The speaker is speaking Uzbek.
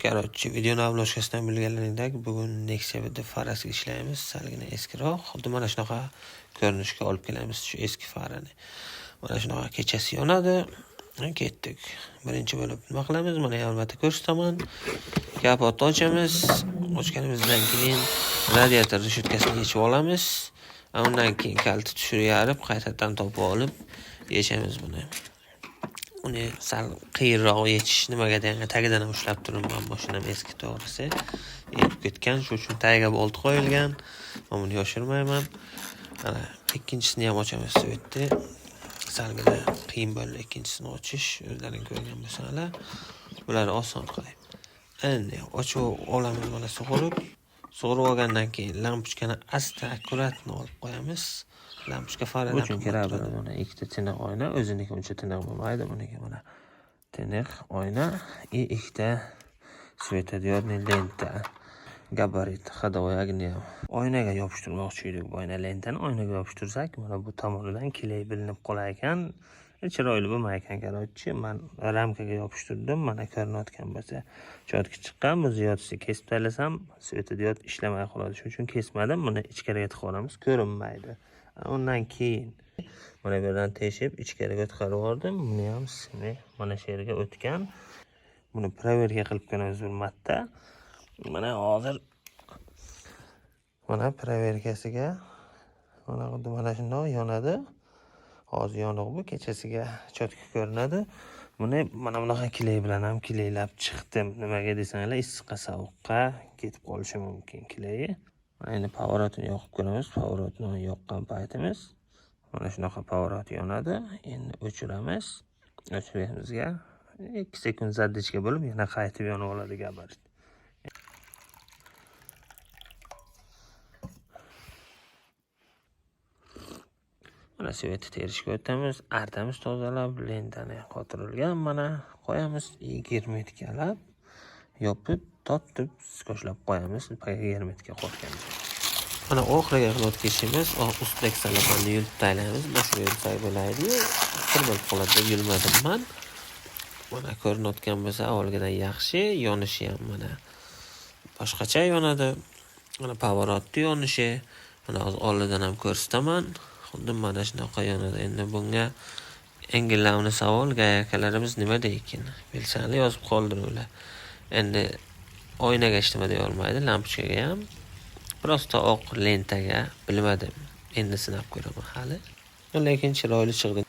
Короче, videoni obloshkasidan bilganlaringdek, bugun Nexia bitta farasiga ishlaymiz. Salgina eskiroq, xuddi mana shunaqa ko'rinishga olib kelamiz shu eski farani. Mana shunaqa kechasi yonadi. Ketdik. Birinchi bo'lib nima qilamiz? Mana albatta ko'rsataman. Kapotni ochamiz. Ochganimizdan keyin radiator reshetkasini yechib olamiz. Undan keyin kaltni tushirib yarib, qaytadan topib olib yechamiz buni. Uni sal qiyinroq yechish nimaga degan tagidan ham ushlab turibman, mashinam eski to'g'risi. Yetib ketgan, shuning uchun tagiga bolt qo'yilgan. Men buni yoshirmayman. Mana ikkinchisini ham ochamiz bu yerda. Salgina qiyin bo'ldi ikkinchisini ochish, o'zlaring ko'rgan bo'lsanglar. Bularni oson qilay. Endi ochib olamiz mana sug'urib. Sug'urib olgandan keyin lampochkani asta akkuratni olib qo'yamiz. Lampochka farada uchun kerak bo'ladi. Mana ikkita tiniq oyna, o'ziniki uncha tiniq bo'lmaydi. Buniki mana tiniq oyna, ikkita svetodiodniy lenta, gabarit, ходовой огня. Oynaga yopishtirmoqchi edik bu oyna lentani. Oynaga yopishtirsak, mana bu tomonidan kelay bilinib qolar ekan. Chiroyli bo'lmay ekan, короче. Men ramkaga yopishtirdim. Mana ko'rinayotgan bo'lsa, chotki chiqqan. Bu ziyodasi kesib tashlasam, svetodiod ishlamay qoladi. Shuning uchun kesmadim. Buni ichkariga tiqib ko'rinmaydi. Undan keyin mana bu yerdan teshib ichkariga chiqarib yubordim. Buni ham mana shu yerga o'tgan. Buni proverka qilib ko'ramiz bir marta. Mana hozir mana proverkasiga mana xuddi mana shunday yonadi. Hozir yoniq bu, kechasiga chotki ko'rinadi. Buni mana bunaqa kley bilan ham kleylab chiqdim. Nimaga desanglar, issiqqa sovuqqa ketib qolishi mumkin kleyi. Endi pavorotini yoqib ko'ramiz. Pavorotni yoqqan paytimiz mana shunaqa pavorot yonadi. Endi o'chiramiz. O'chirganimizga 2 sekund zaddichka bo'lib yana qaytib yonib oladi gabarit. Mana svetni terishga o'tamiz. Artamiz tozalab, lentani qotirilgan mana qo'yamiz. Germetkalab yopib, tortib, skoshlab qo'yamiz. Paga germetka qo'yganmiz. Mana oxiriga qilib o'tkazishimiz, ustidagi salapani yulib taylaymiz. Boshqa yulsak bo'laydi. Qirbilib qoladi deb yulmadim men. Mana ko'rinayotgan bo'lsa, avvalgidan yaxshi, yonishi ham mana boshqacha yonadi. Mana pavorotni yonishi, mana hozir oldidan ham ko'rsataman. Xuddi mana shunaqa yonadi. Endi bunga engellavni savol, gayakalarimiz nima deykin? Bilsanlar yozib qoldiringlar. Endi oynaga ishlama deya olmaydi, lampochkaga ham. Prosta oq lentaga bilmadim. Endi sinab ko'raman hali. Lekin chiroyli chiqdi.